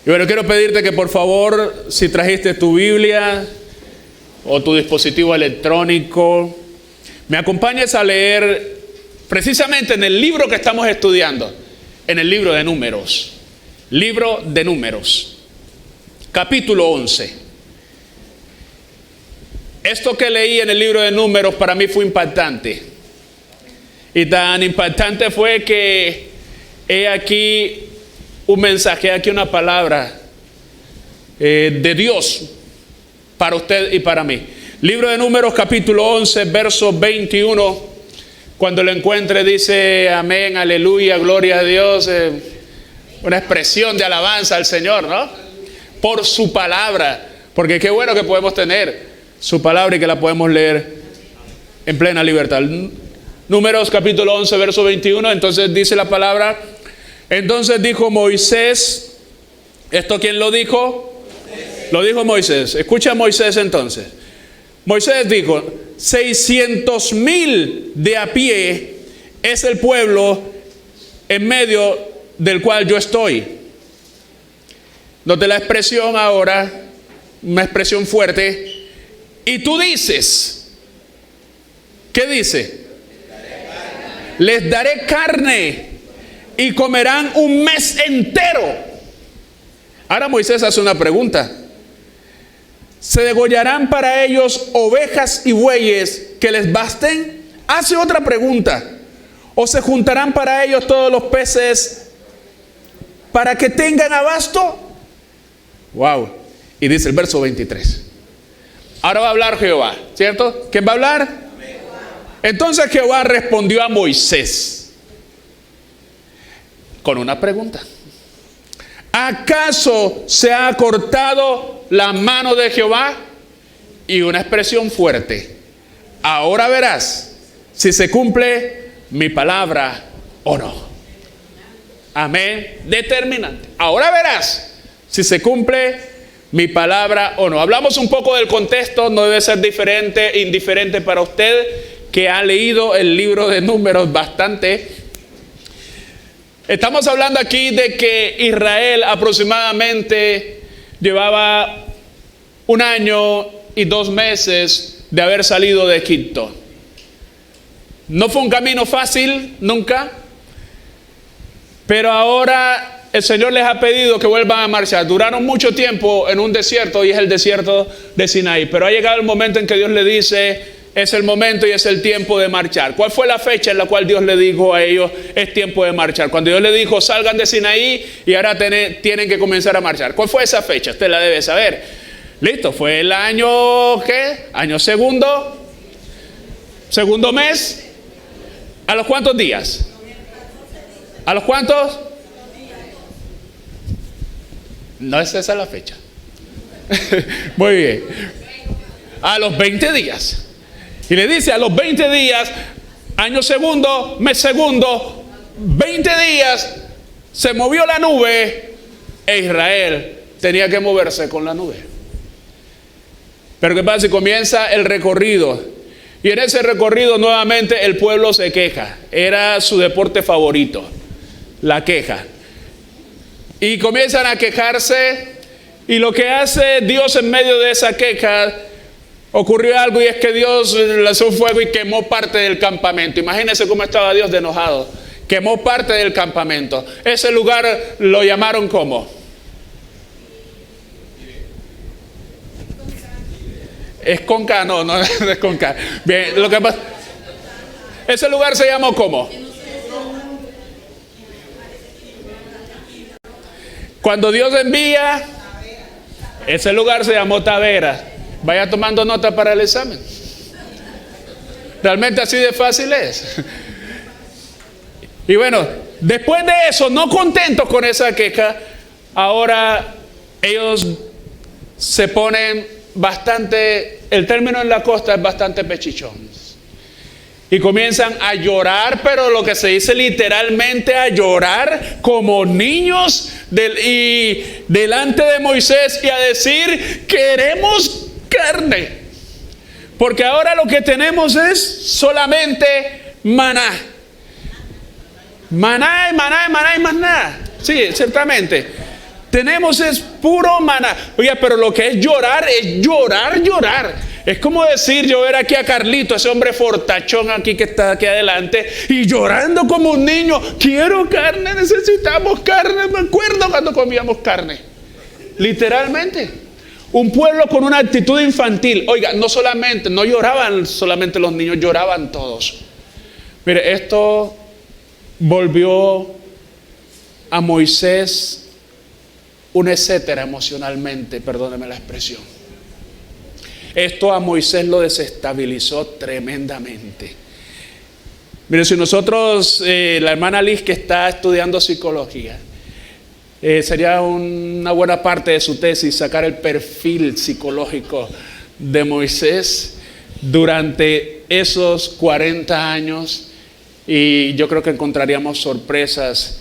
Y bueno, quiero pedirte que por favor, si trajiste tu Biblia o tu dispositivo electrónico, me acompañes a leer precisamente en el libro que estamos estudiando, en el libro de Números. Libro de Números, capítulo 11. Esto que leí en el libro de Números para mí fue impactante. Y tan impactante fue que he aquí un mensaje, he aquí una palabra de Dios para usted y para mí. Libro de Números, capítulo 11, verso 21. Cuando lo encuentre dice amén, aleluya, gloria a Dios. Una expresión de alabanza al Señor, ¿no? Por su palabra. Porque qué bueno que podemos tener su palabra y que la podemos leer en plena libertad. Números capítulo 11, verso 21. Entonces dice la palabra: entonces dijo Moisés. ¿Esto quién lo dijo? Lo dijo Moisés. Escucha a Moisés entonces. Moisés dijo: 600,000 de a pie es el pueblo en medio del cual yo estoy. Note la expresión ahora, una expresión fuerte. Y tú dices, ¿qué dice? Les daré carne y comerán un mes entero. Ahora Moisés hace una pregunta. ¿Se degollarán para ellos ovejas y bueyes que les basten? Hace otra pregunta. ¿O se juntarán para ellos todos los peces para que tengan abasto? Wow. Y dice el verso 23. Ahora va a hablar Jehová, ¿cierto? ¿Quién va a hablar? Entonces Jehová respondió a Moisés con una pregunta. ¿Acaso se ha cortado la mano de Jehová? Y una expresión fuerte. Ahora verás si se cumple mi palabra o no. Amén. Determinante. Ahora verás si se cumple mi palabra o no. Hablamos un poco del contexto. No debe ser indiferente para usted que ha leído el libro de Números bastante. Estamos hablando aquí de que Israel aproximadamente llevaba 1 año y 2 meses de haber salido de Egipto. No fue un camino fácil, nunca. Pero ahora el Señor les ha pedido que vuelvan a marchar. Duraron mucho tiempo en un desierto y es el desierto de Sinaí. Pero ha llegado el momento en que Dios le dice: es el momento y es el tiempo de marchar. ¿Cuál fue la fecha en la cual Dios le dijo a ellos: es tiempo de marchar? Cuando Dios le dijo: salgan de Sinaí y ahora tienen que comenzar a marchar. ¿Cuál fue esa fecha? Usted la debe saber. Listo, fue el año, ¿qué? Año segundo mes. ¿A los cuántos días? ¿A los cuántos? No es esa la fecha. Muy bien. A los 20 días. Y le dice: a los 20 días, año segundo, mes segundo, 20 días, se movió la nube e Israel tenía que moverse con la nube. Pero ¿qué pasa si comienza el recorrido? Y en ese recorrido nuevamente el pueblo se queja. Era su deporte favorito, la queja. Y comienzan a quejarse. Y lo que hace Dios en medio de esa queja, ocurrió algo, y es que Dios lanzó un fuego y quemó parte del campamento. Imagínense cómo estaba Dios de enojado. Quemó parte del campamento. Ese lugar lo llamaron ¿cómo? Es con K, no es con K. Bien, lo que pasa, ese lugar se llamó ¿cómo? Cuando Dios envía, ese lugar se llamó Tavera. Vaya tomando nota para el examen. Realmente así de fácil es. Y bueno, después de eso, no contentos con esa queja, ahora ellos se ponen bastante, el término en la costa es bastante pechichones. Y comienzan a llorar, pero lo que se dice literalmente a llorar como niños y delante de Moisés, y a decir: queremos carne, porque ahora lo que tenemos es solamente maná. Maná y más nada. Sí, ciertamente. Tenemos es puro maná. Oiga, pero lo que es llorar, llorar. Es como decir, yo ver aquí a Carlito, ese hombre fortachón aquí que está aquí adelante, y llorando como un niño. Quiero carne, necesitamos carne. Me acuerdo cuando comíamos carne. Literalmente. Un pueblo con una actitud infantil. Oiga, no lloraban solamente los niños, lloraban todos. Mire, esto volvió a Moisés un etcétera emocionalmente, perdóneme la expresión. Esto a Moisés lo desestabilizó tremendamente. Mire, si nosotros, la hermana Liz que está estudiando psicología, sería una buena parte de su tesis sacar el perfil psicológico de Moisés durante esos 40 años, y yo creo que encontraríamos sorpresas.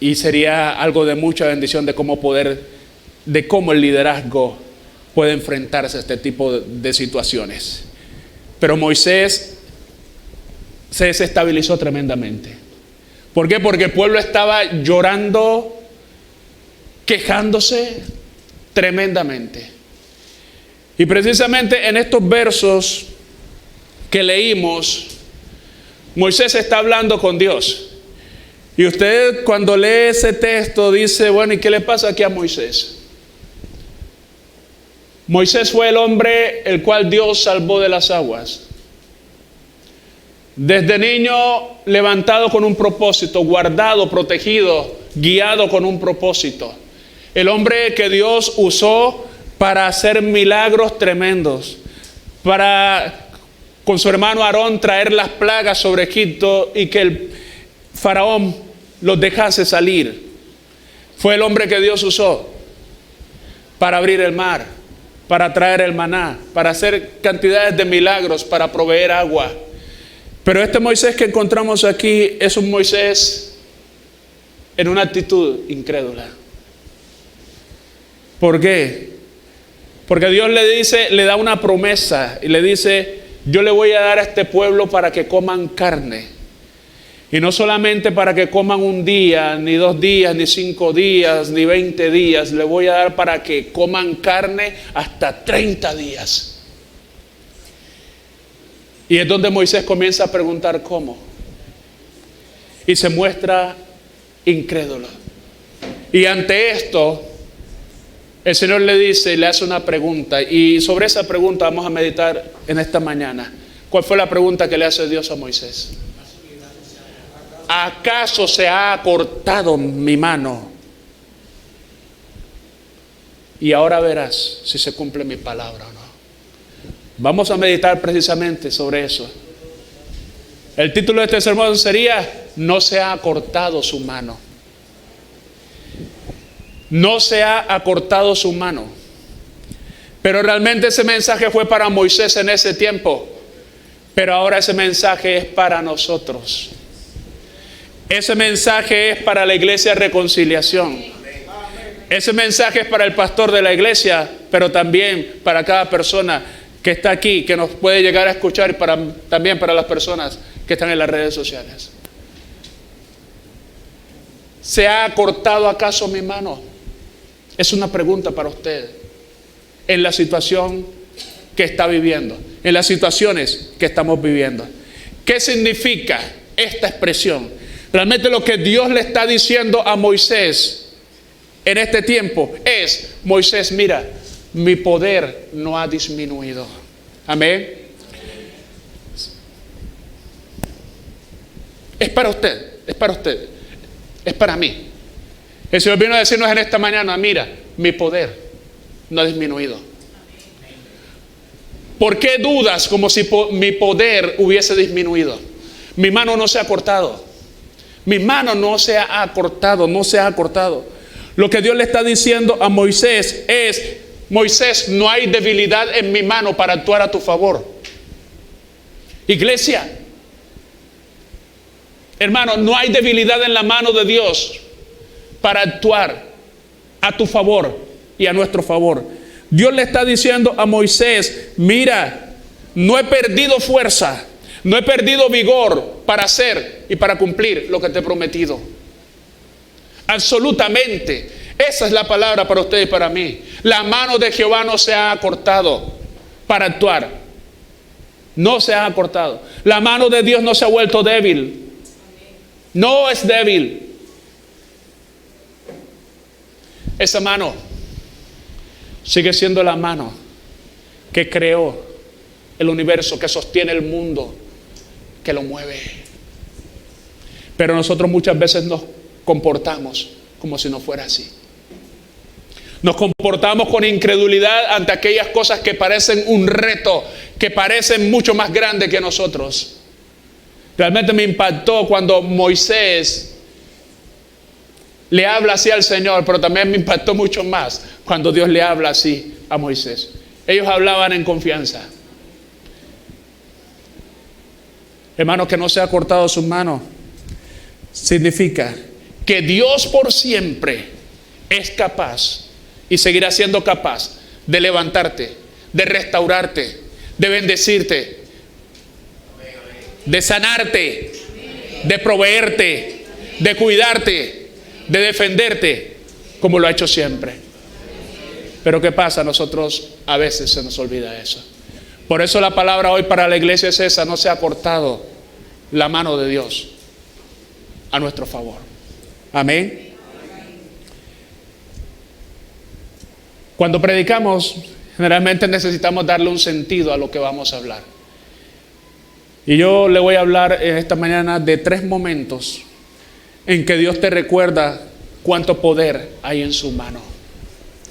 Y sería algo de mucha bendición de cómo el liderazgo puede enfrentarse a este tipo de situaciones. Pero Moisés se desestabilizó tremendamente. ¿Por qué? Porque el pueblo estaba llorando, quejándose tremendamente. Y precisamente en estos versos que leímos, Moisés está hablando con Dios. Y usted cuando lee ese texto dice, bueno, ¿y qué le pasa aquí a Moisés? Moisés fue el hombre el cual Dios salvó de las aguas. Desde niño levantado con un propósito, guardado, protegido, guiado con un propósito. El hombre que Dios usó para hacer milagros tremendos, para con su hermano Aarón traer las plagas sobre Egipto y que el faraón los dejase salir. Fue el hombre que Dios usó para abrir el mar, para traer el maná, para hacer cantidades de milagros, para proveer agua. Pero este Moisés que encontramos aquí es un Moisés en una actitud incrédula. ¿Por qué? Porque Dios le da una promesa y le dice, yo le voy a dar a este pueblo para que coman carne. Y no solamente para que coman un día, ni 2 días, ni 5 días, ni 20 días. Le voy a dar para que coman carne hasta 30 días. Y es donde Moisés comienza a preguntar cómo. Y se muestra incrédulo. Y ante esto, el Señor le dice, le hace una pregunta. Y sobre esa pregunta vamos a meditar en esta mañana. ¿Cuál fue la pregunta que le hace Dios a Moisés? ¿Acaso se ha acortado mi mano? Y ahora verás si se cumple mi palabra o no. Vamos a meditar precisamente sobre eso. El título de este sermón sería, no se ha acortado su mano. No se ha acortado su mano. Pero realmente ese mensaje fue para Moisés en ese tiempo. Pero ahora ese mensaje es para nosotros. Ese mensaje es para la iglesia Reconciliación. Ese mensaje es para el pastor de la iglesia, pero también para cada persona que está aquí, que nos puede llegar a escuchar, y también para las personas que están en las redes sociales. ¿Se ha acortado acaso mi mano? Es una pregunta para usted. En la situación que está viviendo, en las situaciones que estamos viviendo. ¿Qué significa esta expresión? Realmente lo que Dios le está diciendo a Moisés en este tiempo es, Moisés, mira, mi poder no ha disminuido. Amén. Es para usted, es para mí. El Señor vino a decirnos en esta mañana, mira, mi poder no ha disminuido. ¿Por qué dudas como si mi poder hubiese disminuido? Mi mano no se ha cortado. Mi mano no se ha acortado, no se ha acortado. Lo que Dios le está diciendo a Moisés es, Moisés, no hay debilidad en mi mano para actuar a tu favor. Iglesia, hermano, no hay debilidad en la mano de Dios para actuar a tu favor y a nuestro favor. Dios le está diciendo a Moisés, mira, no he perdido fuerza, no he perdido vigor para hacer y para cumplir lo que te he prometido. Absolutamente. Esa es la palabra para usted y para mí. La mano de Jehová no se ha acortado para actuar. No se ha acortado. La mano de Dios no se ha vuelto débil. No es débil. Esa mano sigue siendo la mano que creó el universo, que sostiene el mundo, que lo mueve. Pero nosotros muchas veces nos comportamos como si no fuera así. Nos comportamos con incredulidad ante aquellas cosas que parecen un reto, que parecen mucho más grandes que nosotros. Realmente me impactó cuando Moisés le habla así al Señor, pero también me impactó mucho más cuando Dios le habla así a Moisés. Ellos hablaban en confianza. Hermanos, que no se ha cortado sus manos significa que Dios por siempre es capaz y seguirá siendo capaz de levantarte, de restaurarte, de bendecirte, de sanarte, de proveerte, de cuidarte, de defenderte, como lo ha hecho siempre. Pero ¿qué pasa? Nosotros a veces se nos olvida eso. Por eso la palabra hoy para la iglesia es esa: no se ha cortado la mano de Dios a nuestro favor. Amén. Cuando predicamos, generalmente necesitamos darle un sentido a lo que vamos a hablar. Y yo le voy a hablar esta mañana de 3 momentos en que Dios te recuerda cuánto poder hay en su mano.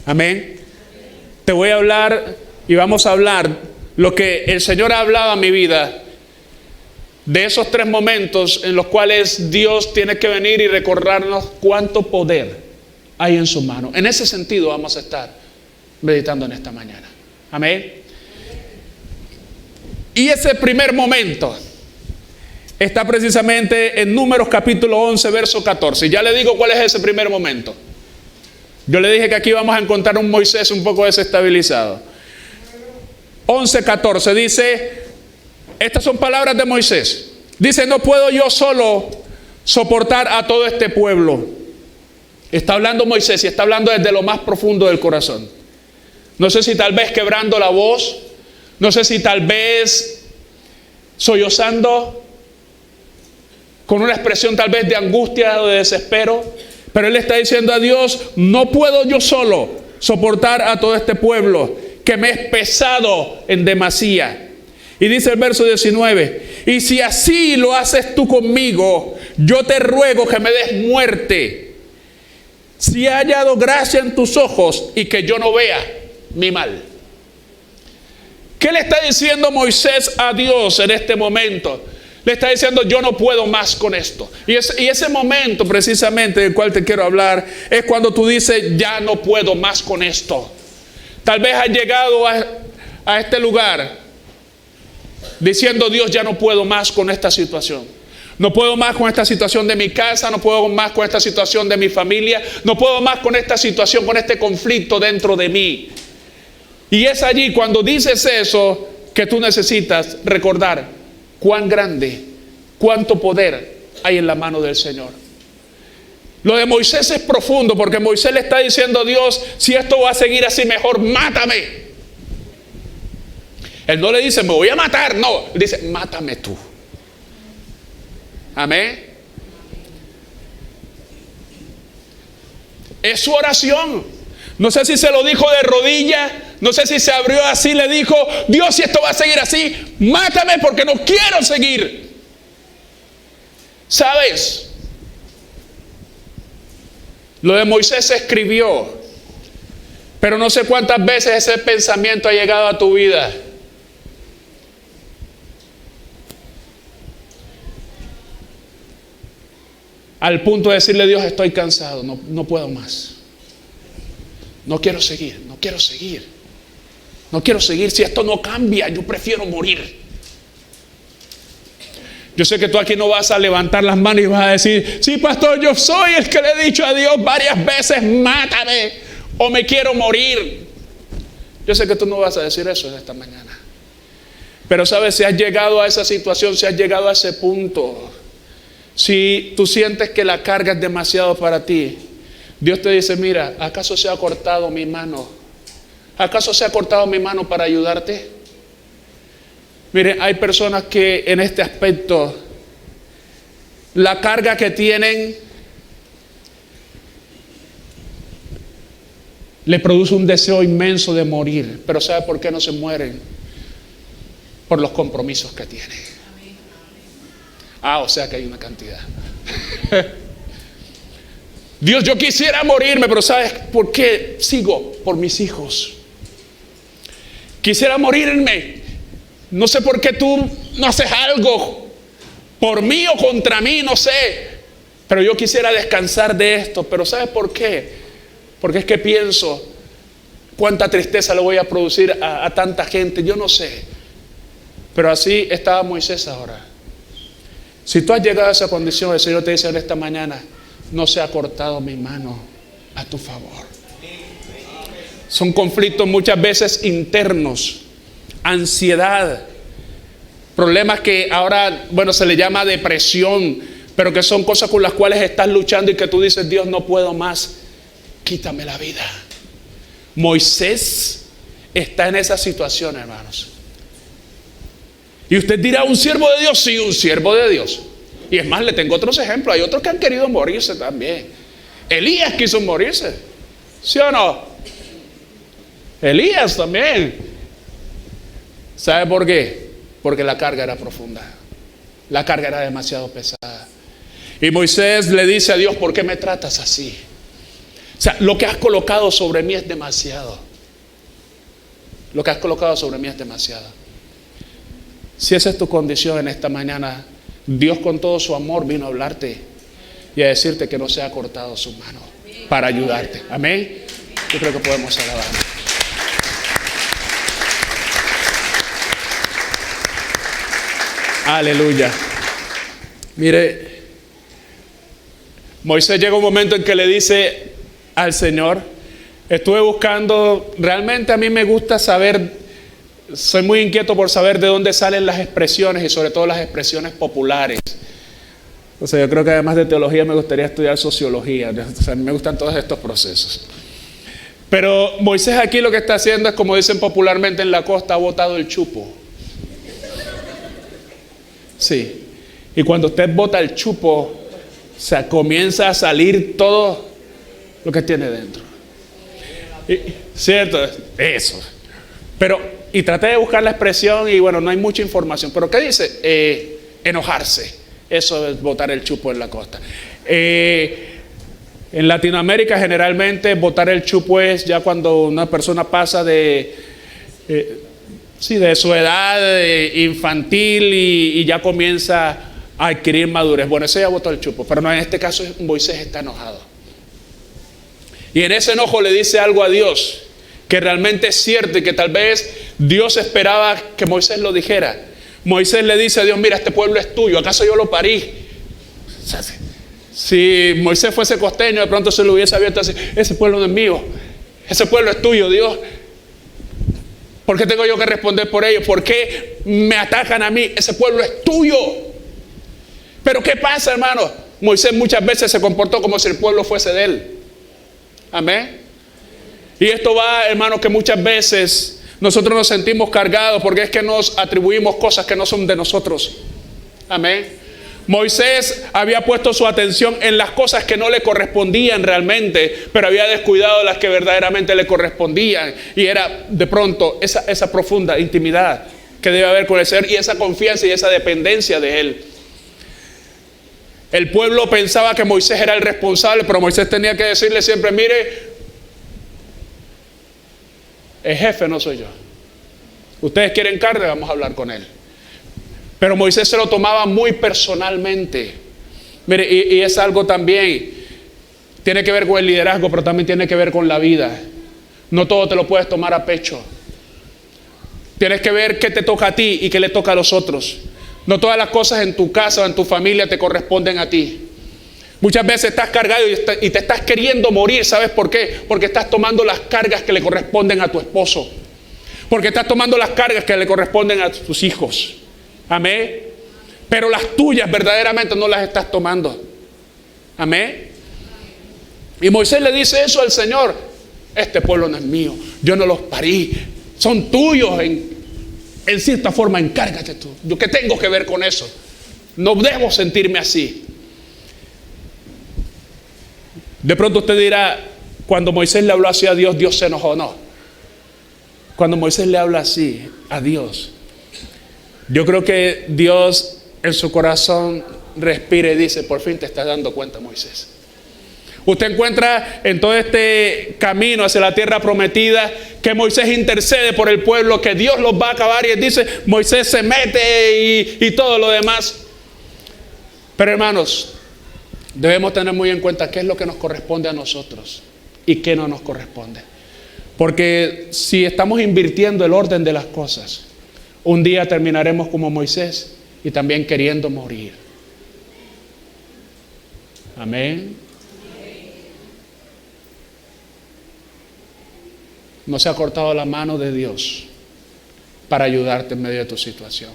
Amén. Te voy a hablar y vamos a hablar lo que el Señor ha hablado a mi vida, de esos 3 momentos en los cuales Dios tiene que venir y recordarnos cuánto poder hay en su mano. En ese sentido vamos a estar meditando en esta mañana. Amén. Y ese primer momento está precisamente en Números capítulo 11, verso 14. Ya le digo cuál es ese primer momento. Yo le dije que aquí vamos a encontrar un Moisés un poco desestabilizado. 11:14 dice, estas son palabras de Moisés. Dice: no puedo yo solo soportar a todo este pueblo. Está hablando Moisés y está hablando desde lo más profundo del corazón. No sé si tal vez quebrando la voz, no sé si tal vez sollozando, con una expresión tal vez de angustia o de desespero, pero él está diciendo a Dios: no puedo yo solo soportar a todo este pueblo, que me es pesado en demasía. Y dice el verso 19: y si así lo haces tú conmigo, yo te ruego que me des muerte, si he hallado gracia en tus ojos, y que yo no vea mi mal. ¿Qué le está diciendo Moisés a Dios en este momento? Le está diciendo: yo no puedo más con esto. Y ese momento precisamente del cual te quiero hablar es cuando tú dices: ya no puedo más con esto. Tal vez has llegado a este lugar diciendo: Dios, ya no puedo más con esta situación. No puedo más con esta situación de mi casa, no puedo más con esta situación de mi familia, no puedo más con esta situación, con este conflicto dentro de mí. Y es allí cuando dices eso que tú necesitas recordar cuán grande, cuánto poder hay en la mano del Señor. Lo de Moisés es profundo, porque Moisés le está diciendo a Dios: si esto va a seguir así, mejor mátame. Él no le dice: me voy a matar, no, él dice: mátame tú. Amén. Es su oración. No sé si se lo dijo de rodillas, no sé si se abrió así, le dijo: Dios, si esto va a seguir así, mátame porque no quiero seguir. ¿Sabes? Lo de Moisés se escribió, pero no sé cuántas veces ese pensamiento ha llegado a tu vida. Al punto de decirle: Dios, estoy cansado, no puedo más. No quiero seguir, no quiero seguir. No quiero seguir. Si esto no cambia, yo prefiero morir. Yo sé que tú aquí no vas a levantar las manos y vas a decir: sí, pastor, yo soy el que le he dicho a Dios varias veces: mátame o me quiero morir. Yo sé que tú no vas a decir eso en esta mañana. Pero sabes, si has llegado a esa situación, si has llegado a ese punto, si tú sientes que la carga es demasiado para ti, Dios te dice, mira, ¿acaso se ha cortado mi mano? ¿Acaso se ha cortado mi mano para ayudarte? Mire, hay personas que en este aspecto, la carga que tienen le produce un deseo inmenso de morir. Pero ¿sabe por qué no se mueren? Por los compromisos que tienen. O sea que hay una cantidad. Dios, yo quisiera morirme, pero ¿sabes por qué sigo? Por mis hijos. Quisiera morirme. No sé por qué tú no haces algo por mí o contra mí, no sé. Pero yo quisiera descansar de esto. Pero ¿sabes por qué? Porque es que pienso cuánta tristeza le voy a producir a tanta gente. Yo no sé. Pero así estaba Moisés ahora. Si tú has llegado a esa condición, el Señor te dice en esta mañana, no se ha cortado mi mano a tu favor. Son conflictos muchas veces internos, ansiedad, problemas que ahora, se le llama depresión, pero que son cosas con las cuales estás luchando y que tú dices, Dios, no puedo más, quítame la vida. Moisés está en esa situación, hermanos. Y usted dirá, ¿un siervo de Dios? Sí, un siervo de Dios. Y es más, le tengo otros ejemplos. Hay otros que han querido morirse también. Elías quiso morirse. ¿Sí o no? Elías también. ¿Sabe por qué? Porque la carga era profunda. La carga era demasiado pesada. Y Moisés le dice a Dios, ¿por qué me tratas así? O sea, lo que has colocado sobre mí es demasiado. Lo que has colocado sobre mí es demasiado. Si esa es tu condición en esta mañana, Dios con todo su amor vino a hablarte y a decirte que no se ha cortado su mano para ayudarte. Amén. Yo creo que podemos alabar. Aleluya. Mire, Moisés llega un momento en que le dice al Señor, estuve buscando, realmente a mí me gusta saber, soy muy inquieto por saber de dónde salen las expresiones y sobre todo las expresiones populares. O sea, yo creo que además de teología me gustaría estudiar sociología. O sea, me gustan todos estos procesos. Pero Moisés aquí lo que está haciendo es, como dicen popularmente en la costa, ha botado el chupo. Sí. Y cuando usted bota el chupo, o sea, comienza a salir todo lo que tiene dentro. ¿Cierto? Eso. Pero, y traté de buscar la expresión y no hay mucha información. Pero ¿qué dice? Enojarse. Eso es botar el chupo en la costa. En Latinoamérica generalmente botar el chupo es ya cuando una persona pasa de su edad infantil y ya comienza a adquirir madurez. Ese ya botó el chupo. Pero no, en este caso Moisés está enojado. Y en ese enojo le dice algo a Dios que realmente es cierto y que tal vez Dios esperaba que Moisés lo dijera. Moisés le dice a Dios, mira, este pueblo es tuyo, ¿acaso yo lo parí? O sea, si Moisés fuese costeño, de pronto se lo hubiese abierto así, ese pueblo no es mío, ese pueblo es tuyo, Dios. ¿Por qué tengo yo que responder por ellos? ¿Por qué me atacan a mí? Ese pueblo es tuyo. Pero ¿qué pasa, hermano? Moisés muchas veces se comportó como si el pueblo fuese de él. Amén. Y esto va, hermanos, que muchas veces nosotros nos sentimos cargados porque es que nos atribuimos cosas que no son de nosotros. Amén. Moisés había puesto su atención en las cosas que no le correspondían realmente, pero había descuidado las que verdaderamente le correspondían. Y era de pronto esa profunda intimidad que debe haber con el Señor y esa confianza y esa dependencia de Él. El pueblo pensaba que Moisés era el responsable, pero Moisés tenía que decirle siempre, mire, el jefe no soy yo. Ustedes quieren carne, vamos a hablar con él. Pero Moisés se lo tomaba muy personalmente. Mire, y es algo también, tiene que ver con el liderazgo, pero también tiene que ver con la vida. No todo te lo puedes tomar a pecho. Tienes que ver qué te toca a ti y qué le toca a los otros. No todas las cosas en tu casa o en tu familia te corresponden a ti. Muchas veces estás cargado y te estás queriendo morir. ¿Sabes por qué? Porque estás tomando las cargas que le corresponden a tu esposo. Porque estás tomando las cargas que le corresponden a tus hijos. Amén. Pero las tuyas verdaderamente no las estás tomando. Amén. Y Moisés le dice eso al Señor: este pueblo no es mío, yo no los parí, son tuyos, en cierta forma encárgate tú. ¿Yo qué tengo que ver con eso? No debo sentirme así. De pronto usted dirá, cuando Moisés le habló así a Dios, Dios se enojó. No. Cuando Moisés le habla así a Dios, yo creo que Dios en su corazón respira y dice: por fin te estás dando cuenta, Moisés. Usted encuentra en todo este camino hacia la tierra prometida que Moisés intercede por el pueblo, que Dios los va a acabar, y él dice, Moisés se mete y todo lo demás. Pero hermanos, debemos tener muy en cuenta qué es lo que nos corresponde a nosotros y qué no nos corresponde. Porque si estamos invirtiendo el orden de las cosas, un día terminaremos como Moisés y también queriendo morir. Amén. No se ha cortado la mano de Dios para ayudarte en medio de tu situación.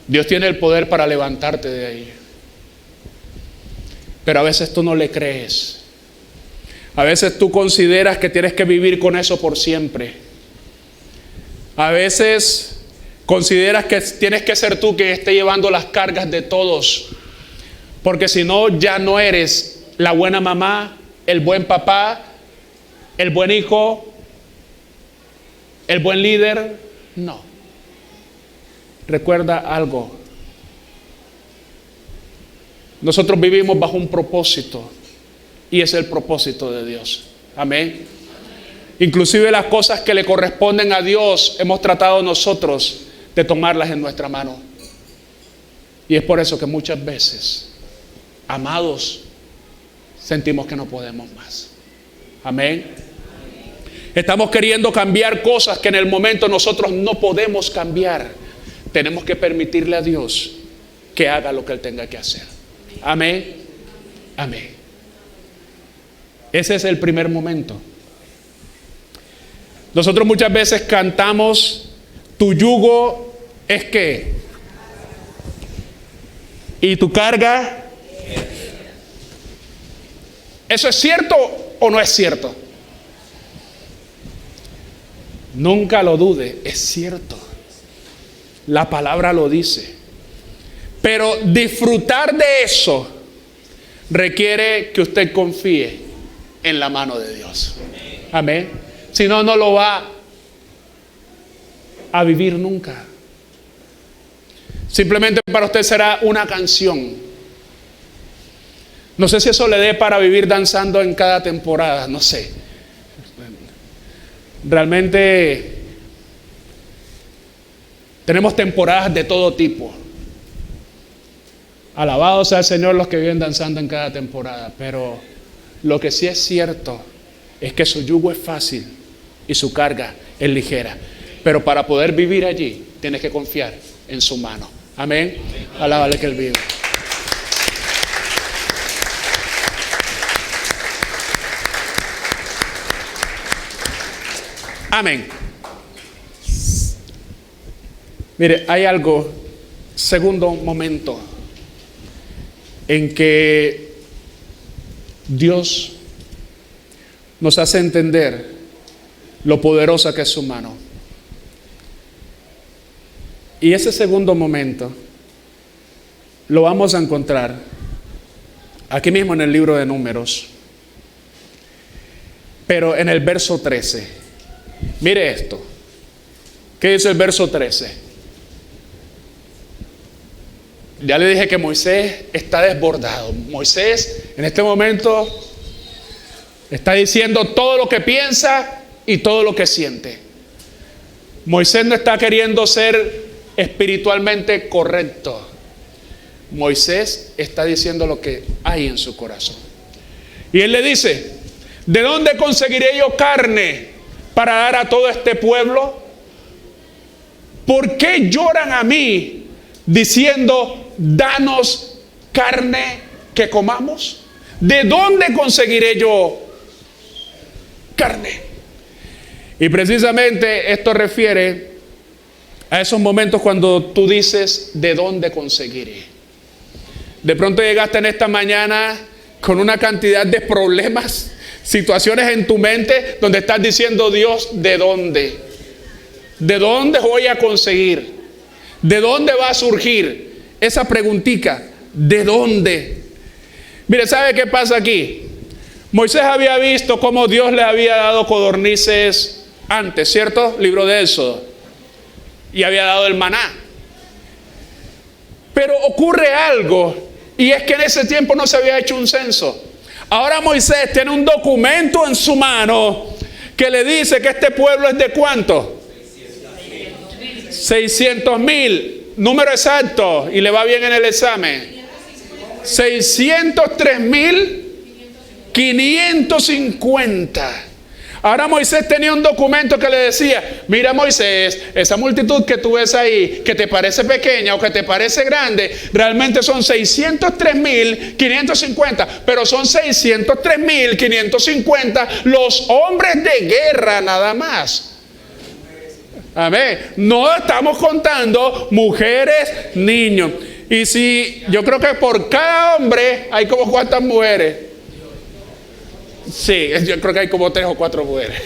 Dios tiene el poder para levantarte de ahí. Pero a veces tú no le crees. A veces tú consideras que tienes que vivir con eso por siempre. A veces consideras que tienes que ser tú quien esté llevando las cargas de todos. Porque si no, ya no eres la buena mamá, el buen papá, el buen hijo, el buen líder. No. Recuerda algo. Nosotros vivimos bajo un propósito y es el propósito de Dios. Amén. Inclusive las cosas que le corresponden a Dios hemos tratado nosotros de tomarlas en nuestra mano. Y es por eso que muchas veces, amados, sentimos que no podemos más. Amén. Estamos queriendo cambiar cosas que en el momento nosotros no podemos cambiar. Tenemos que permitirle a Dios que haga lo que Él tenga que hacer. Amén. Amén. Ese es el primer momento. Nosotros muchas veces cantamos, tu yugo es ¿qué? Y tu carga. ¿Eso es cierto o no es cierto? Nunca lo dude, es cierto. La palabra lo dice. Pero disfrutar de eso requiere que usted confíe en la mano de Dios. Amén. Si no, no lo va a vivir nunca. Simplemente para usted será una canción. No sé si eso le dé para vivir danzando en cada temporada, no sé. Realmente tenemos temporadas de todo tipo. Alabado sea el Señor los que viven danzando en cada temporada. Pero lo que sí es cierto es que su yugo es fácil y su carga es ligera. Pero para poder vivir allí, tienes que confiar en su mano. Amén. Alábale que Él vive. Amén. Mire, hay algo, segundo momento, en que Dios nos hace entender lo poderosa que es su mano. Y ese segundo momento lo vamos a encontrar aquí mismo en el libro de Números, pero en el verso 13. Mire esto. ¿Qué dice el verso 13? Ya le dije que Moisés está desbordado. Moisés en este momento está diciendo todo lo que piensa y todo lo que siente. Moisés no está queriendo ser espiritualmente correcto. Moisés está diciendo lo que hay en su corazón. Y él le dice, ¿de dónde conseguiré yo carne para dar a todo este pueblo? ¿Por qué lloran a mí diciendo, danos carne que comamos? ¿De dónde conseguiré yo carne? Y precisamente esto refiere a esos momentos cuando tú dices, ¿de dónde conseguiré? De pronto llegaste en esta mañana con una cantidad de problemas, situaciones en tu mente donde estás diciendo: Dios, ¿de dónde? ¿De dónde voy a conseguir? ¿De dónde va a surgir esa preguntica? ¿De dónde? Mire, ¿sabe qué pasa aquí? Moisés había visto cómo Dios le había dado codornices antes, ¿cierto? Libro de Éxodo. Y había dado el maná. Pero ocurre algo, y es que en ese tiempo no se había hecho un censo. Ahora Moisés tiene un documento en su mano que le dice que este pueblo es de ¿cuánto? 600,000. Número exacto, y le va bien en el examen. 603,550. Ahora Moisés tenía un documento que le decía: mira, Moisés, esa multitud que tú ves ahí, que te parece pequeña o que te parece grande, realmente son 603,550, pero son 603,550 los hombres de guerra nada más. Amén. No estamos contando mujeres, niños. Y si yo creo que por cada hombre hay como ¿cuántas mujeres? Sí, yo creo que hay como 3 o 4 mujeres.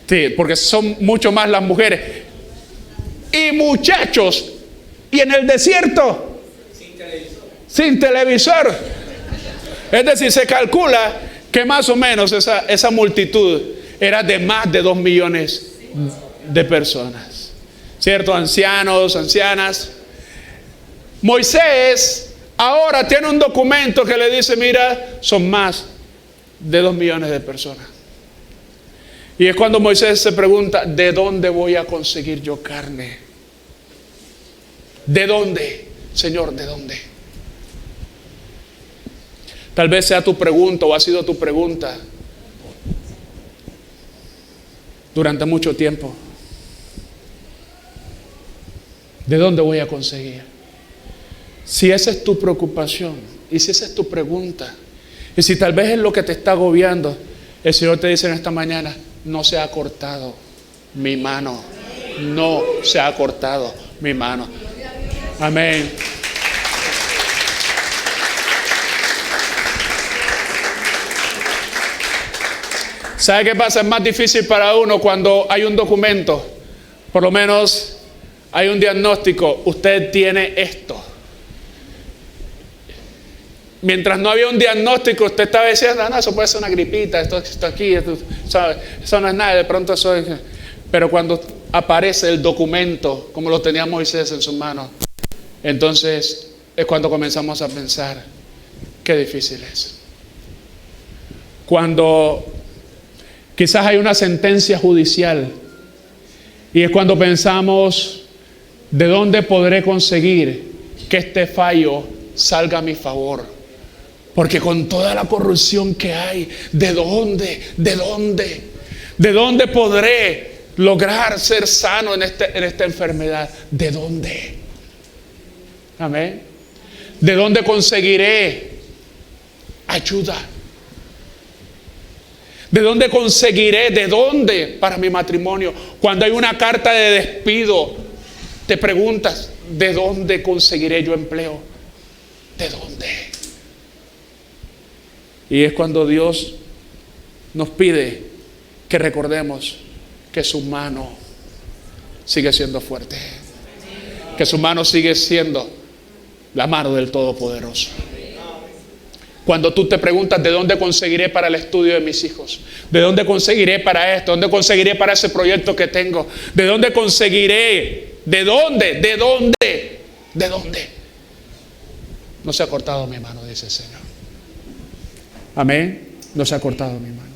Sí, porque son mucho más las mujeres. Y muchachos, y en el desierto, sin televisor. Es decir, se calcula que más o menos esa multitud era de más de 2 millones de personas, ¿cierto? Ancianos, ancianas. Moisés ahora tiene un documento que le dice: mira, son más de 2 millones de personas. Y es cuando Moisés se pregunta: ¿de dónde voy a conseguir yo carne? ¿De dónde, Señor? ¿De dónde? Tal vez sea tu pregunta o ha sido tu pregunta durante mucho tiempo. ¿De dónde voy a conseguir? Si esa es tu preocupación y si esa es tu pregunta, y si tal vez es lo que te está agobiando, el Señor te dice en esta mañana: no se ha cortado mi mano. No se ha cortado mi mano. Amén. ¿Sabe qué pasa? Es más difícil para uno cuando hay un documento, por lo menos hay un diagnóstico: usted tiene esto. Mientras no había un diagnóstico, usted estaba diciendo: no, eso puede ser una gripita, esto aquí, ¿sabe? Eso no es nada, de pronto eso es. Pero cuando aparece el documento, como lo tenía Moisés en sus manos, entonces es cuando comenzamos a pensar: qué difícil es. Cuando quizás hay una sentencia judicial, y es cuando pensamos: ¿de dónde podré conseguir que este fallo salga a mi favor? Porque con toda la corrupción que hay, ¿de dónde? ¿De dónde? ¿De dónde podré lograr ser sano en esta enfermedad? ¿De dónde? Amén. ¿De dónde conseguiré ayuda? ¿De dónde conseguiré? ¿De dónde para mi matrimonio? Cuando hay una carta de despido, te preguntas: ¿de dónde conseguiré yo empleo? ¿De dónde? Y es cuando Dios nos pide que recordemos que su mano sigue siendo fuerte, que su mano sigue siendo la mano del Todopoderoso. Cuando tú te preguntas: ¿de dónde conseguiré para el estudio de mis hijos? ¿De dónde conseguiré para esto? ¿Dónde conseguiré para ese proyecto que tengo? ¿De dónde conseguiré? ¿De dónde? ¿De dónde? ¿De dónde? No se ha cortado mi mano, dice el Señor. Amén. No se ha cortado mi mano.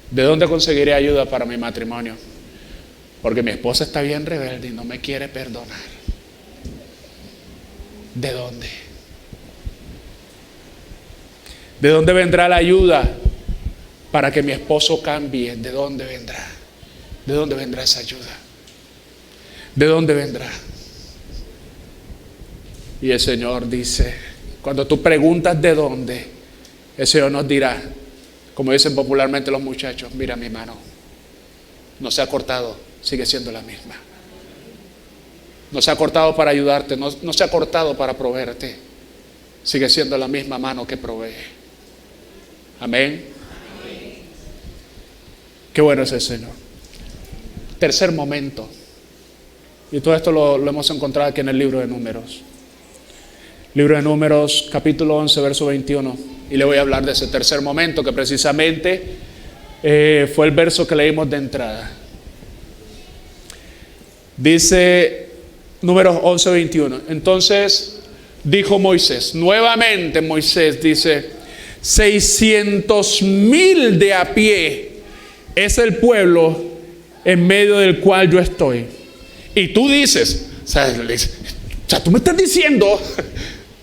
¿De dónde conseguiré ayuda para mi matrimonio? Porque mi esposa está bien rebelde y no me quiere perdonar. ¿De dónde? ¿De dónde vendrá la ayuda para que mi esposo cambie? ¿De dónde vendrá? ¿De dónde vendrá esa ayuda? ¿De dónde vendrá? Y el Señor dice, cuando tú preguntas de dónde, el Señor nos dirá, como dicen popularmente los muchachos: mira mi mano, no se ha cortado, sigue siendo la misma. No se ha cortado para ayudarte, no se ha cortado para proveerte. Sigue siendo la misma mano que provee. Amén. Qué bueno es el Señor. Tercer momento. Y todo esto lo hemos encontrado aquí en el libro de Números. Libro de Números, capítulo 11, verso 21. Y le voy a hablar de ese tercer momento que precisamente fue el verso que leímos de entrada. Dice Números 11, 21. Entonces dijo Moisés, nuevamente Moisés dice, 600,000 de a pie es el pueblo en medio del cual yo estoy. Y tú dices, o sea, tú me estás diciendo,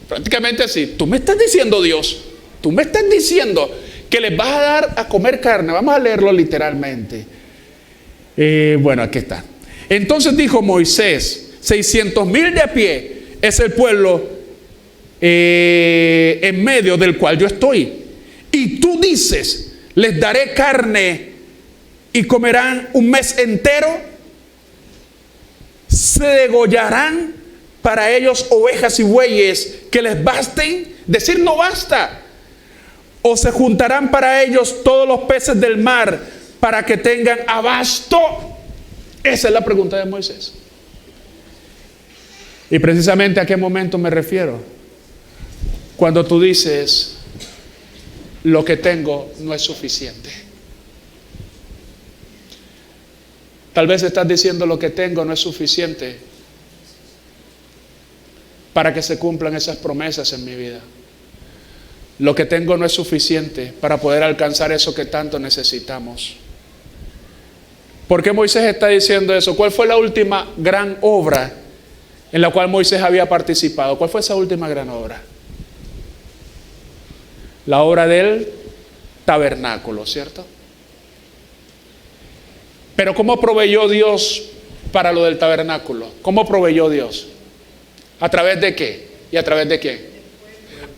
prácticamente así, tú me estás diciendo, Dios, tú me estás diciendo que les vas a dar a comer carne. Vamos a leerlo literalmente. Bueno, aquí está. Entonces dijo Moisés, 600,000 de a pie es el pueblo en medio del cual yo estoy. Y tú dices, les daré carne y comerán un mes entero. Se degollarán para ellos ovejas y bueyes que les basten. Decir no basta. O se juntarán para ellos todos los peces del mar para que tengan abasto. Esa es la pregunta de Moisés. Y precisamente a qué momento me refiero. Cuando tú dices, lo que tengo no es suficiente. Tal vez estás diciendo, lo que tengo no es suficiente para que se cumplan esas promesas en mi vida. Lo que tengo no es suficiente para poder alcanzar eso que tanto necesitamos. ¿Por qué Moisés está diciendo eso? ¿Cuál fue la última gran obra en la cual Moisés había participado? ¿Cuál fue esa última gran obra? La obra del tabernáculo, ¿cierto? Pero ¿cómo proveyó Dios para lo del tabernáculo? ¿Cómo proveyó Dios? ¿A través de qué? ¿Y a través de quién?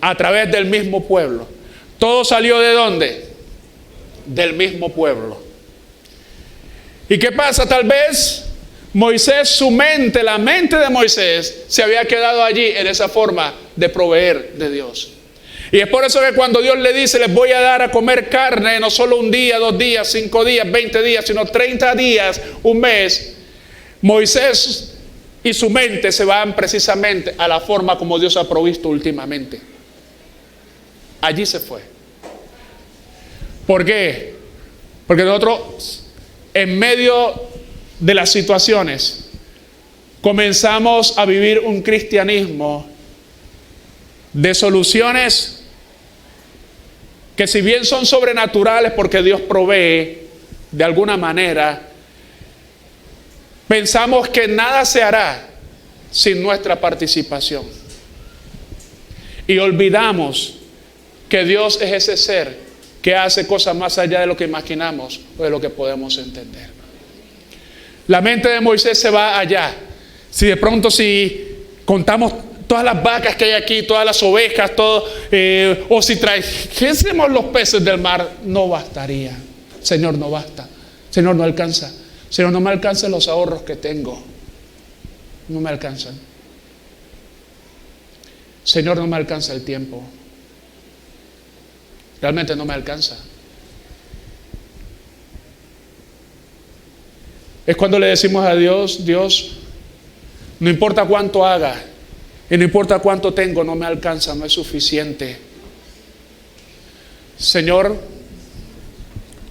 A través del mismo pueblo. ¿Todo salió de dónde? Del mismo pueblo. ¿Y qué pasa? Tal vez Moisés, la mente de Moisés se había quedado allí en esa forma de proveer de Dios. Y es por eso que cuando Dios le dice, les voy a dar a comer carne, no solo un día, 2 días, 5 días, 20 días, sino 30 días, un mes, Moisés y su mente se van precisamente a la forma como Dios ha provisto últimamente. Allí se fue. ¿Por qué? Porque nosotros, en medio de las situaciones, comenzamos a vivir un cristianismo de soluciones que, si bien son sobrenaturales porque Dios provee de alguna manera, pensamos que nada se hará sin nuestra participación. Y olvidamos que Dios es ese ser que hace cosas más allá de lo que imaginamos o de lo que podemos entender. La mente de Moisés se va allá. Si de pronto, si contamos todas las vacas que hay aquí, todas las ovejas, todo, o si trajésemos los peces del mar, no bastaría. Señor, no basta. Señor, no alcanza. Señor, no me alcanzan los ahorros que tengo. No me alcanzan. Señor, no me alcanza el tiempo. Realmente no me alcanza. Es cuando le decimos a Dios, Dios, no importa cuánto haga, y no importa cuánto tengo, no me alcanza, no es suficiente. Señor,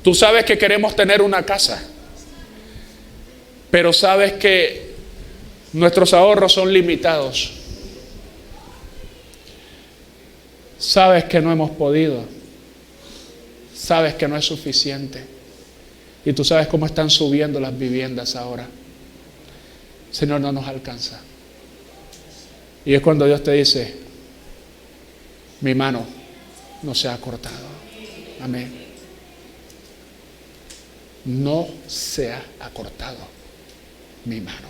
tú sabes que queremos tener una casa, pero sabes que nuestros ahorros son limitados. Sabes que no hemos podido. Sabes que no es suficiente. Y tú sabes cómo están subiendo las viviendas ahora. Señor, no nos alcanza. Y es cuando Dios te dice, mi mano no se ha cortado. Amén. No se ha acortado mi mano.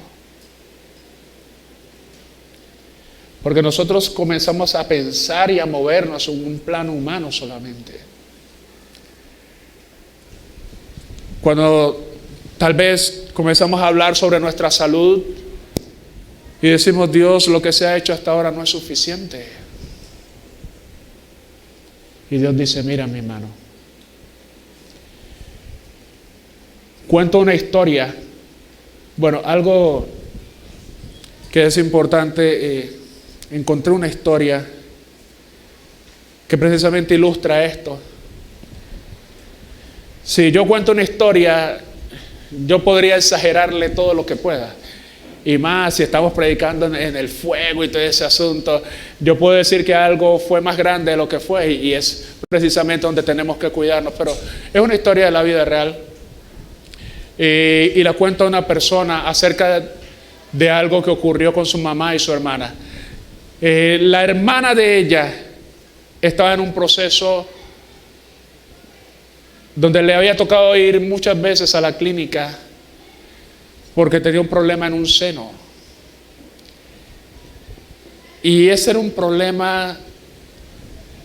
Porque nosotros comenzamos a pensar y a movernos en un plano humano solamente. Cuando tal vez comenzamos a hablar sobre nuestra salud, Y decimos, Dios, lo que se ha hecho hasta ahora no es suficiente. Y Dios dice, mira mi hermano, cuento una historia. Bueno, algo que es importante, encontré una historia que precisamente ilustra esto. Si yo cuento una historia, yo podría exagerarle todo lo que pueda. Y más si estamos predicando en el fuego y todo ese asunto, yo puedo decir que algo fue más grande de lo que fue, y es precisamente donde tenemos que cuidarnos. Pero es una historia de la vida real, y la cuenta una persona acerca de algo que ocurrió con su mamá y su hermana. La hermana de ella estaba en un proceso donde le había tocado ir muchas veces a la clínica porque tenía un problema en un seno. Y ese era un problema,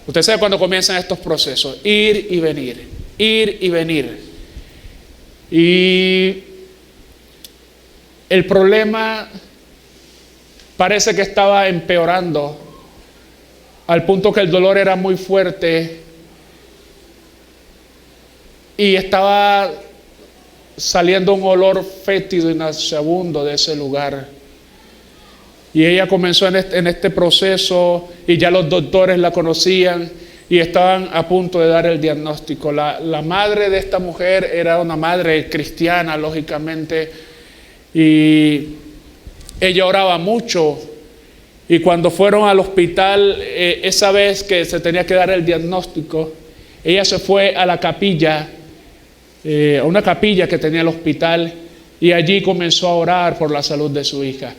usted sabe cuando comienzan estos procesos, ir y venir, ir y venir. Y el problema parece que estaba empeorando al punto que el dolor era muy fuerte y estaba saliendo un olor fétido y nauseabundo de ese lugar. Y ella comenzó en este proceso, y ya los doctores la conocían y estaban a punto de dar el diagnóstico. La madre de esta mujer era una madre cristiana, lógicamente, y ella oraba mucho. Y cuando fueron al hospital, esa vez que se tenía que dar el diagnóstico, ella se fue a la capilla, a una capilla que tenía el hospital, y allí comenzó a orar por la salud de su hija.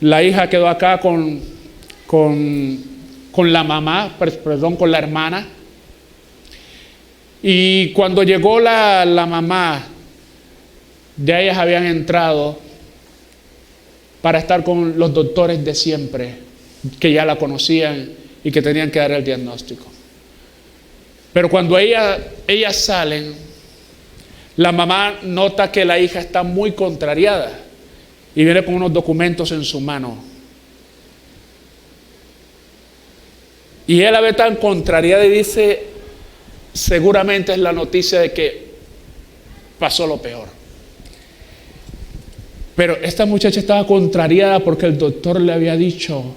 La hija quedó acá con la mamá, perdón, con la hermana. Y cuando llegó la mamá, ya ellas habían entrado para estar con los doctores de siempre, que ya la conocían y que tenían que dar el diagnóstico. Pero cuando ellas salen, la mamá nota que la hija está muy contrariada y viene con unos documentos en su mano. Y ella la ve tan contrariada y dice, seguramente es la noticia de que pasó lo peor. Pero esta muchacha estaba contrariada porque el doctor le había dicho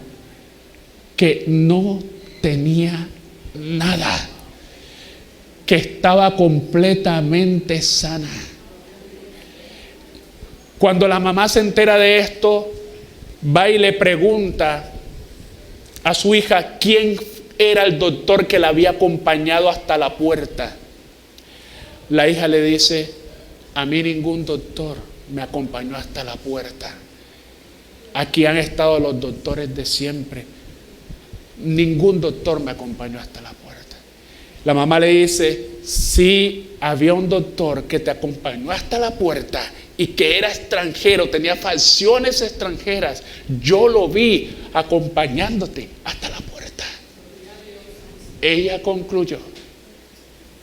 que no tenía nada, que estaba completamente sana. Cuando la mamá se entera de esto, va y le pregunta a su hija quién era el doctor que la había acompañado hasta la puerta. La hija le dice, a mí ningún doctor me acompañó hasta la puerta. Aquí han estado los doctores de siempre. Ningún doctor me acompañó hasta la puerta. La mamá le dice, sí, había un doctor que te acompañó hasta la puerta y que era extranjero, tenía facciones extranjeras. Yo lo vi acompañándote hasta la puerta. Ella concluyó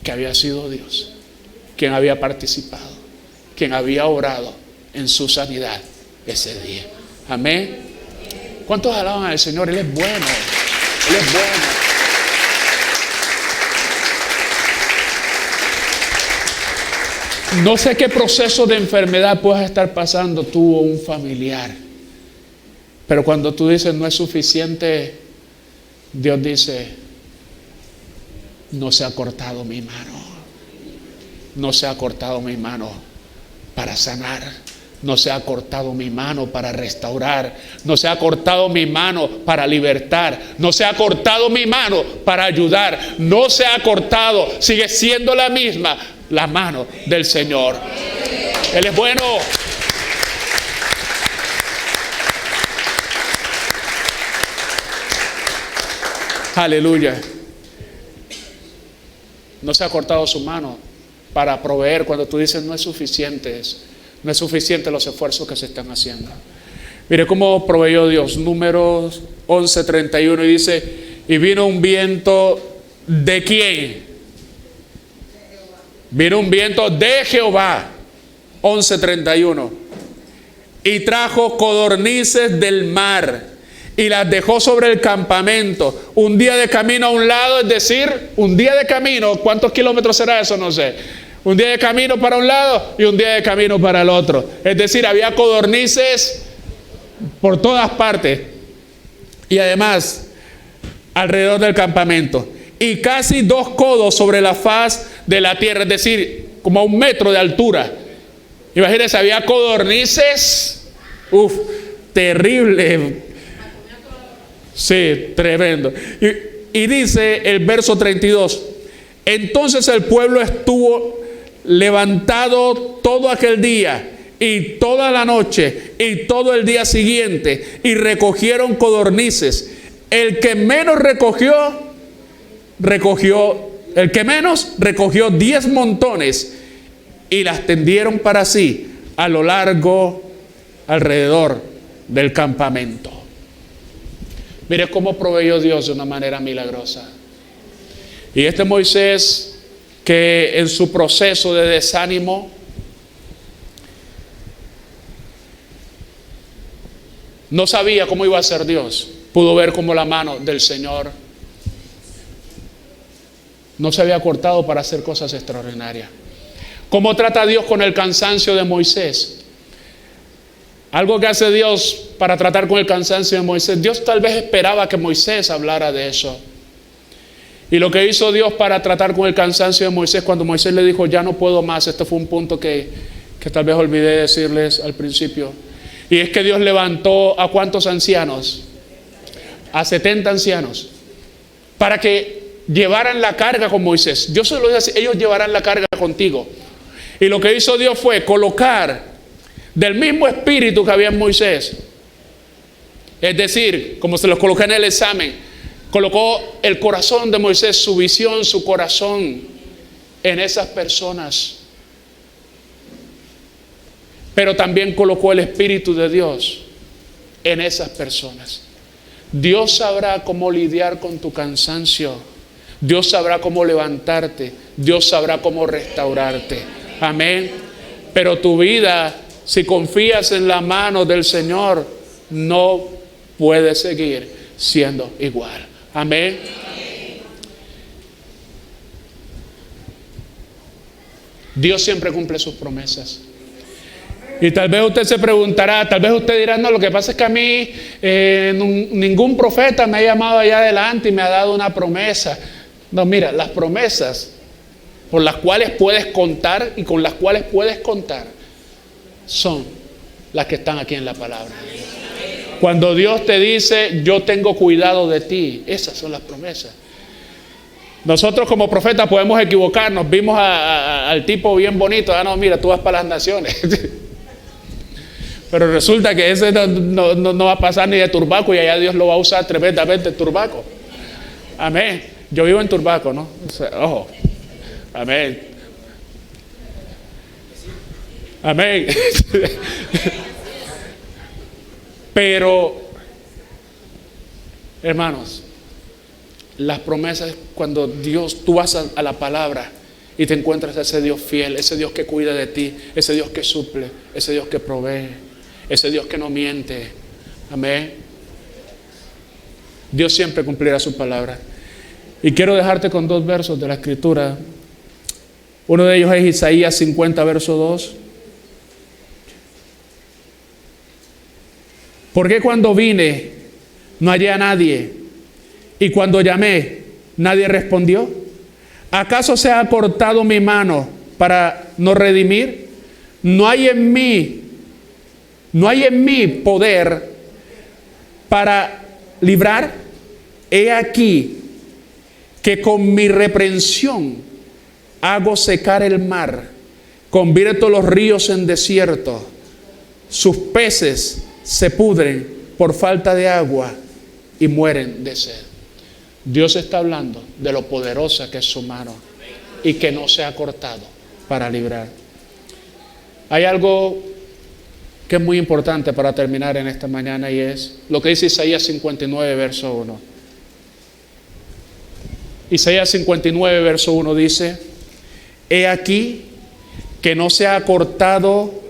que había sido Dios quien había participado, quien había orado en su sanidad ese día. Amén. ¿Cuántos alaban al Señor? Él es bueno. Él es bueno. No sé qué proceso de enfermedad puedas estar pasando tú o un familiar, pero cuando tú dices no es suficiente, Dios dice, no se ha cortado mi mano. No se ha cortado mi mano para sanar. No se ha cortado mi mano para restaurar. No se ha cortado mi mano para libertar. No se ha cortado mi mano para ayudar. No se ha cortado. Sigue siendo la misma, la mano del Señor. Él es bueno. Aleluya. No se ha cortado su mano para proveer. Cuando tú dices no es suficiente, no es suficiente los esfuerzos que se están haciendo. Mire cómo proveyó Dios. Números 11:31, y dice, y vino un viento ¿de quién? Vino un viento de Jehová. 11:31. y trajo codornices del mar y las dejó sobre el campamento. Un día de camino a un lado, es decir, un día de camino, ¿cuántos kilómetros será eso? No sé. Un día de camino para un lado y un día de camino para el otro. Es decir, había codornices por todas partes. Y además, alrededor del campamento. Y casi 2 codos sobre la faz de la tierra, es decir, como a 1 metro de altura. Imagínense, había codornices. Terrible. Sí, tremendo. Y dice el verso 32. Entonces el pueblo estuvo levantado todo aquel día y toda la noche y todo el día siguiente, y recogieron codornices. El que menos recogió 10 montones y las tendieron para sí a lo largo, alrededor del campamento. Mire cómo proveyó Dios de una manera milagrosa. Y este Moisés, que en su proceso de desánimo, no sabía cómo iba a ser Dios, pudo ver cómo la mano del Señor no se había cortado para hacer cosas extraordinarias. ¿Cómo trata Dios con el cansancio de Moisés? Algo que hace Dios para tratar con el cansancio de Moisés. Dios tal vez esperaba que Moisés hablara de eso. Y lo que hizo Dios para tratar con el cansancio de Moisés, cuando Moisés le dijo, ya no puedo más, este fue un punto que tal vez olvidé decirles al principio. Y es que Dios levantó a ¿cuántos ancianos? A 70 ancianos. Para que llevaran la carga con Moisés. Dios se lo dice así, ellos llevarán la carga contigo. Y lo que hizo Dios fue colocar del mismo espíritu que había en Moisés. Es decir, como se los coloqué en el examen, colocó el corazón de Moisés, su visión, su corazón en esas personas. Pero también colocó el Espíritu de Dios en esas personas. Dios sabrá cómo lidiar con tu cansancio. Dios sabrá cómo levantarte. Dios sabrá cómo restaurarte. Amén. Pero tu vida, si confías en la mano del Señor, no puede seguir siendo igual. Amén. Dios siempre cumple sus promesas. Y tal vez usted se preguntará, tal vez usted dirá, no, lo que pasa es que a mí ningún profeta me ha llamado allá adelante y me ha dado una promesa. No, mira, las promesas por las cuales puedes contar y con las cuales puedes contar son las que están aquí en la palabra. Cuando Dios te dice, yo tengo cuidado de ti, esas son las promesas. Nosotros como profetas podemos equivocarnos. Vimos al tipo bien bonito, no, mira, tú vas para las naciones. Pero resulta que ese no va a pasar ni de Turbaco, y allá Dios lo va a usar tremendamente en Turbaco. Amén. Yo vivo en Turbaco, ¿no? O sea, ojo. Amén. Amén. Pero, hermanos, las promesas, cuando tú vas a la palabra y te encuentras a ese Dios fiel, ese Dios que cuida de ti, ese Dios que suple, ese Dios que provee, ese Dios que no miente. Amén. Dios siempre cumplirá su palabra. Y quiero dejarte con 2 versos de la Escritura. Uno de ellos es Isaías 50, verso 2. ¿Por qué cuando vine no hallé a nadie? Y cuando llamé, nadie respondió. ¿Acaso se ha cortado mi mano para no redimir? No hay en mí poder para librar. He aquí que con mi reprensión hago secar el mar, convierto los ríos en desierto, sus peces se pudren por falta de agua y mueren de sed. Dios está hablando de lo poderosa que es su mano y que no se ha cortado para librar. Hay algo que es muy importante para terminar en esta mañana, y es lo que dice Isaías 59, verso 1. Isaías 59, verso 1 dice: He aquí que no se ha cortado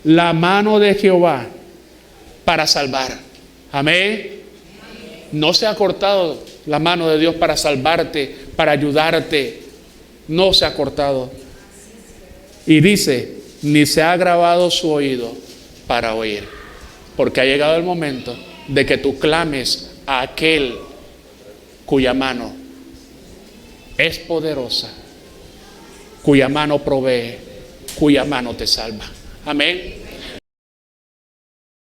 la mano de Jehová, para salvar. Amén. No se ha cortado la mano de Dios para salvarte, para ayudarte. No se ha cortado. Y dice, ni se ha agravado su oído para oír. Porque ha llegado el momento de que tú clames a aquel cuya mano es poderosa, cuya mano provee, cuya mano te salva. Amén.